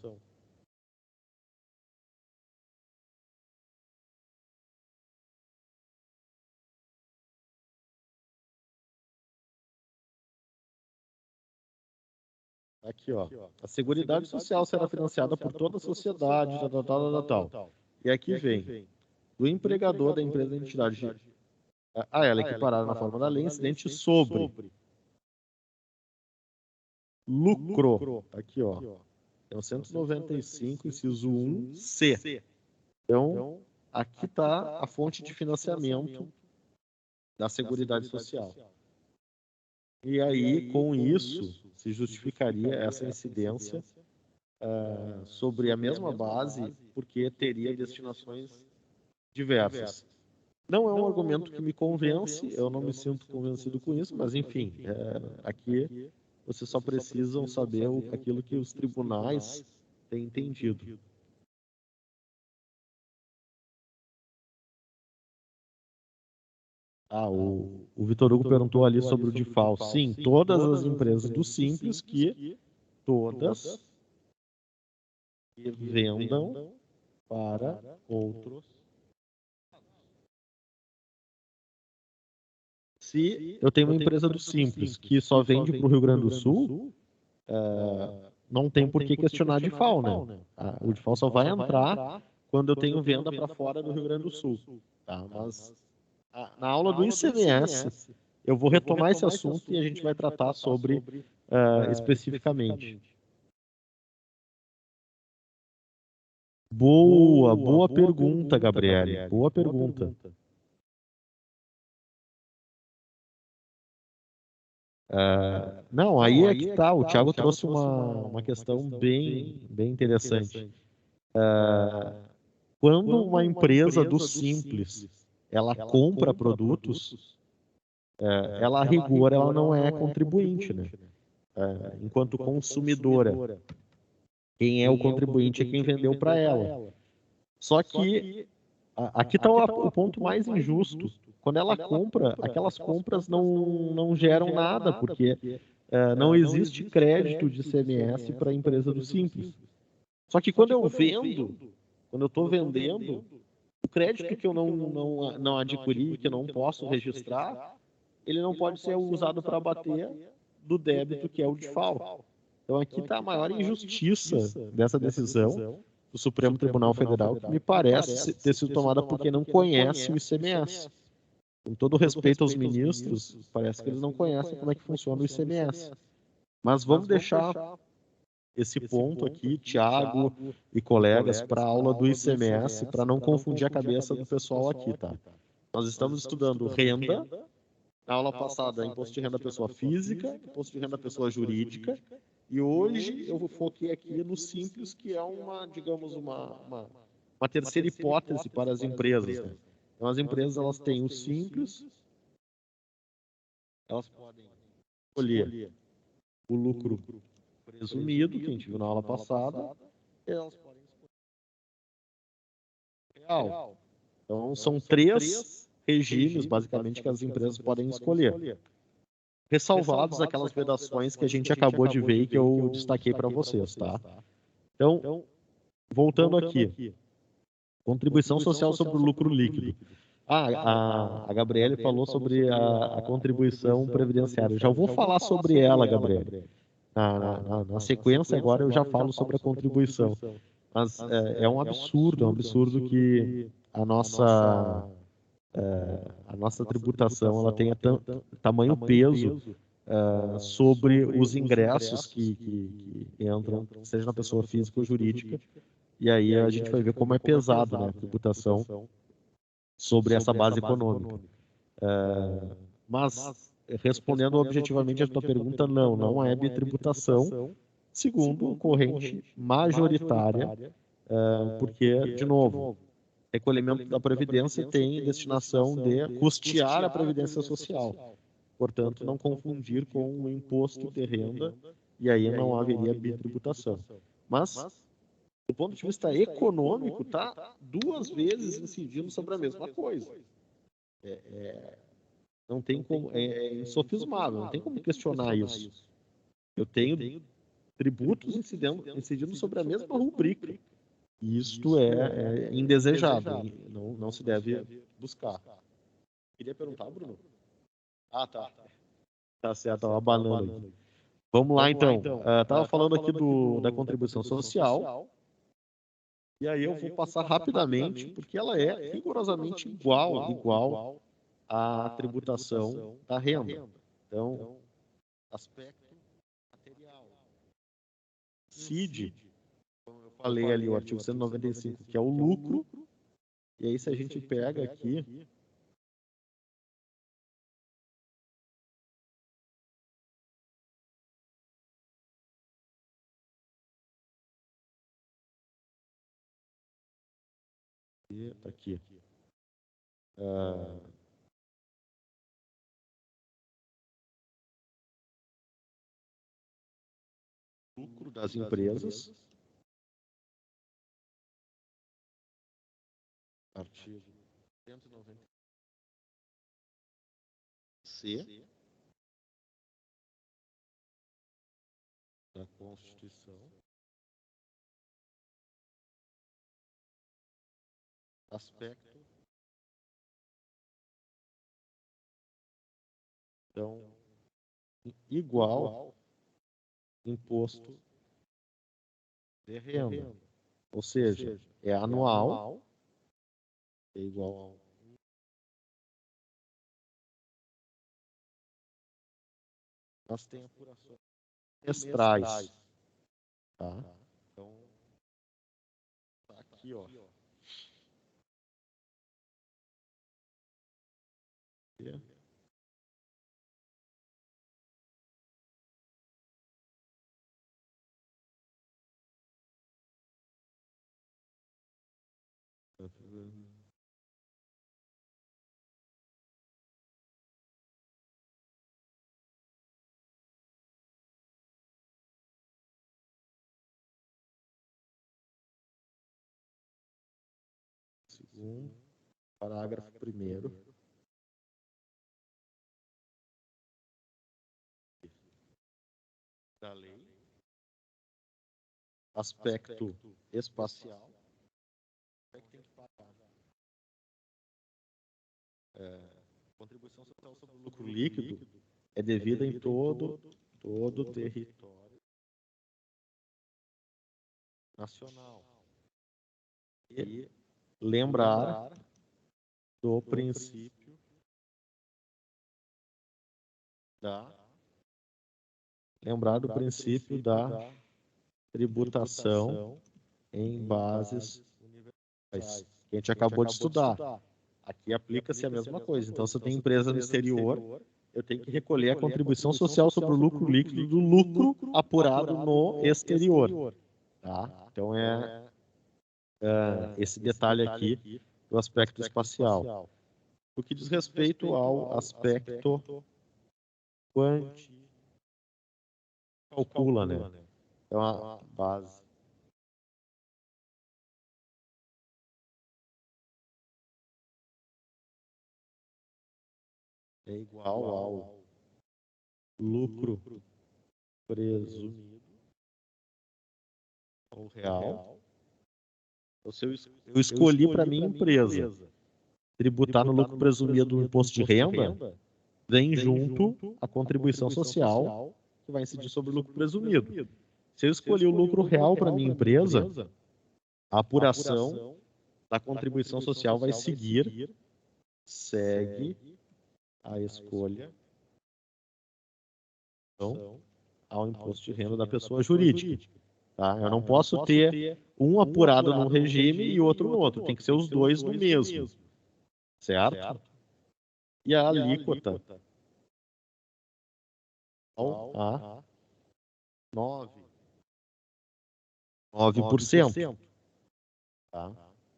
Aqui, ó. A Seguridade Social será financiada por toda a sociedade, tal. E aqui vem do empregador da empresa da entidade a ela equiparada na forma da lei incidente sobre lucro. Aqui, ó. É o 195, inciso 1C. Então, aqui está a fonte de financiamento da Seguridade Social. E aí, com isso, se justificaria essa incidência sobre a mesma base, porque teria destinações diversas. Não é um argumento que me convence, eu não me sinto convencido com isso, mas enfim, aqui vocês só precisam saber aquilo que os tribunais têm entendido. O Vitor Hugo perguntou ali sobre o DIFAL. Sim, todas as empresas do Simples que todas vendam para outros. Se eu tenho uma empresa do Simples que só vende para o Rio Grande do Sul, não tem por que questionar DIFAL, né? O DIFAL só vai entrar quando eu tenho venda para fora do Rio Grande do Sul. Tá? Mas na aula do ICMS, eu vou retomar esse assunto e a gente vai tratar sobre especificamente. Boa pergunta, Gabriele. Boa pergunta. Não, aí é que tá. O Thiago trouxe uma questão bem interessante. Quando uma empresa do Simples ela compra produtos, ela a rigor ela não é contribuinte, né? Enquanto consumidora, quem é o contribuinte é quem vendeu para ela. Só que aqui está o ponto mais injusto. Quando ela compra, aquelas compras não geram nada, porque não existe crédito de ICMS para a empresa do Simples. Só que quando eu vendo, quando eu estou vendendo, o crédito que eu não adquiri, que eu não posso registrar, ele não pode ser usado para abater do débito que é o DIFAL. Então aqui está a maior injustiça dessa decisão do Supremo Tribunal Federal, que me parece ter sido tomada por quem não conhece o ICMS. Com todo respeito aos ministros, parece que eles não conhecem como é que funciona o ICMS. Mas vamos deixar esse ponto aqui, Thiago e colegas, para a aula do ICMS, para não confundir a cabeça do pessoal aqui, tá? Nós estamos estudando renda. Na aula passada, imposto de renda da pessoa física, imposto de renda da pessoa jurídica, e hoje eu foquei aqui no Simples, que é digamos, uma terceira hipótese para as empresas, né? Então, as empresas elas têm o Simples, elas podem escolher o lucro presumido, que a gente viu na aula passada, e elas podem escolher o real. Então, são 3 regimes, basicamente, que as empresas podem escolher. Ressalvados aquelas vedações que a gente acabou de ver e que eu destaquei para vocês, tá? Então, voltando aqui. Contribuição social sobre o lucro líquido. A Gabriele falou sobre a contribuição previdenciária. Já vou falar sobre ela, Gabriele. Na sequência, agora eu já falo sobre a contribuição. Mas é um absurdo que a nossa tributação ela tenha tamanho peso sobre os ingressos que entram, seja na pessoa física ou jurídica. E aí a gente vai ver como é pesado, né, a tributação sobre essa base econômica. Mas, respondendo objetivamente a tua pergunta, não é bitributação, segundo corrente majoritária, porque, de novo, recolhimento da Previdência tem destinação de custear a Previdência Social. Portanto, não confundir com o imposto de renda, e aí não haveria bitributação. Mas, do ponto de vista econômico, está 2 vezes incidindo sobre a mesma coisa. Não tem como, é insofismável, não tem como questionar isso. Eu tenho tributos incidindo sobre a mesma rubrica. E isto é indesejado, não se deve buscar. Queria perguntar, Bruno? Tá. Tá certo, uma banana aqui. Vamos lá, então. Estava falando aqui da contribuição social. E aí eu vou passar rapidamente, porque ela é rigorosamente igual à tributação da renda. Então, aspecto material. CID, como eu falei ali, o artigo 195, que é o lucro. E aí, se a gente pega aqui... Tá aqui. Lucro das empresas. Artigo 190. C da Constituição. Aspecto. Então, igual imposto de renda. Ou seja, é anual, é igual ao... Nós temos apurações semestrais. Tá? Então, tá aqui, ó. Segundo, parágrafo 1º. Da lei. Aspecto espacial. Tem que pagar. Contribuição social sobre o lucro líquido é devida em todo o território nacional. E lembrar do princípio da tributação em bases universais, que a gente acabou de estudar. Aqui aplica-se a mesma coisa. Então, se eu tenho empresa no exterior, eu tenho que recolher a contribuição social sobre o lucro líquido do lucro apurado no exterior. Tá? Então, esse detalhe aqui do aspecto espacial. O que diz respeito ao aspecto calcula, né? É uma base. É igual ao lucro presumido ao real. Então, se eu escolhi para minha empresa tributar no lucro presumido do imposto de renda, vem junto a contribuição social que vai incidir sobre o lucro presumido. Se eu escolhi o lucro real para minha empresa, a apuração da contribuição social vai segue a escolha ao imposto de renda da pessoa jurídica. Tá? Eu não posso ter um apurado num regime e outro no outro. Tem que ser os dois no mesmo. Certo? E a alíquota a 9%. Tá?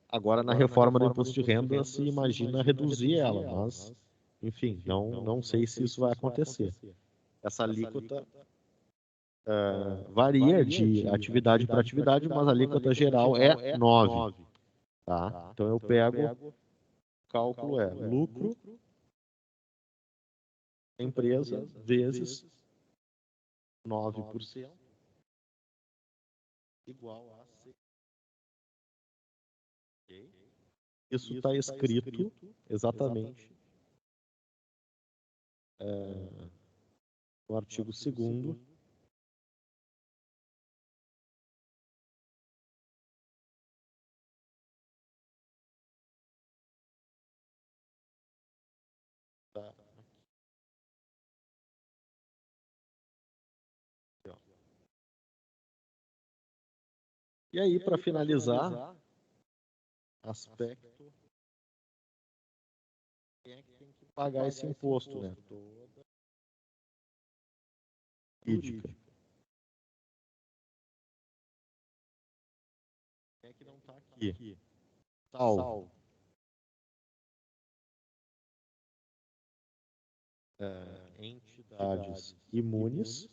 Agora, na reforma do imposto de renda, se imagina reduzir ela, mas, enfim, não sei se isso vai acontecer. Essa alíquota varia de atividade para atividade, mas a alíquota geral é 9%. Tá? Então, eu pego, o cálculo lucro da empresa vezes 9% igual a 6%. Isso está escrito exatamente no artigo 2º E aí, para finalizar, aspecto, quem é que tem que pagar esse imposto, né? Toda jurídica. Quem é que não está aqui? Salvo entidades imunes.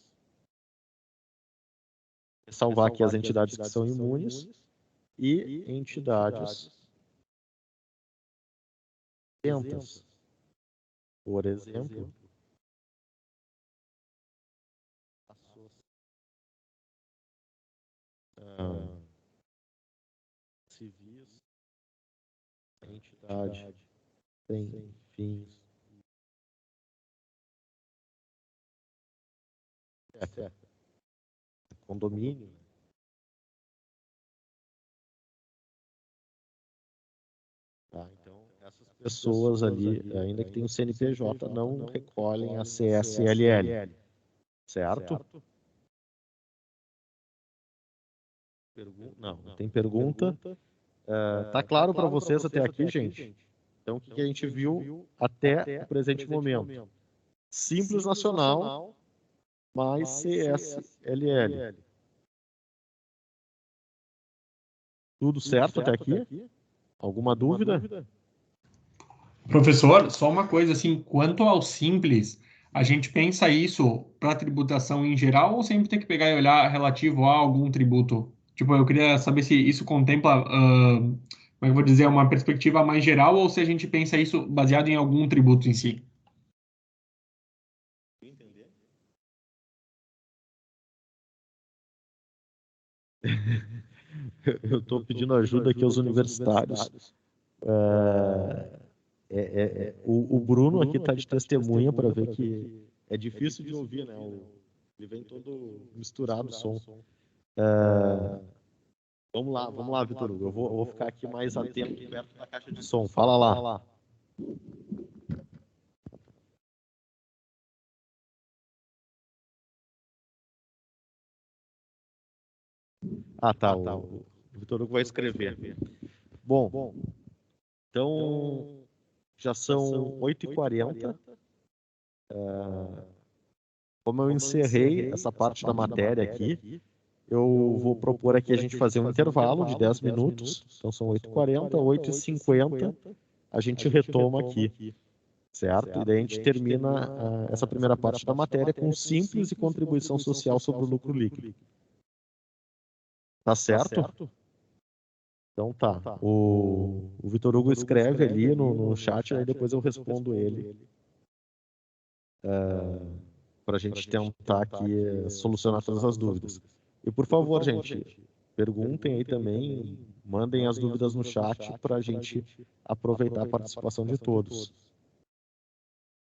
Salvar aqui as entidades que são imunes e entidades isentas. Por exemplo, civis, entidade sem fins condomínio. Tá, então, essas pessoas ali, ainda que tenham CNPJ, não recolhem a CSLL. Certo? Não tem pergunta. Tá claro para vocês até aqui, gente? Então, o que a gente viu até o presente momento? Simples Nacional mais CSLL. Tudo certo até aqui? Alguma dúvida? Professor, só uma coisa assim, quanto ao simples, a gente pensa isso para tributação em geral ou sempre tem que pegar e olhar relativo a algum tributo? Tipo, eu queria saber se isso contempla, como é que eu vou dizer, uma perspectiva mais geral ou se a gente pensa isso baseado em algum tributo em si. Eu estou pedindo ajuda aqui aos universitários. O Bruno aqui está de testemunha para ver que é difícil de ouvir, né? Ele vem todo misturado o som. Vamos lá, Vitor Hugo. Eu vou ficar aqui mais atento perto da caixa de som. Fala lá. Tá. O Vitor Hugo vai escrever. Bom, então já são 8h40. Como eu encerrei essa parte da matéria aqui, eu vou propor aqui a gente fazer um intervalo de 10 minutos. Então são 8h40, 8h50, a gente retoma aqui. certo? E daí a gente termina essa primeira parte da matéria com simples e contribuição social sobre o lucro líquido. Tá certo? Então tá. O Vitor Hugo escreve ali no chat, aí depois eu respondo ele. Para a gente tentar aqui solucionar todas as dúvidas. E por favor, gente, perguntem aí também, mandem as dúvidas no chat para a gente aproveitar a participação de todos.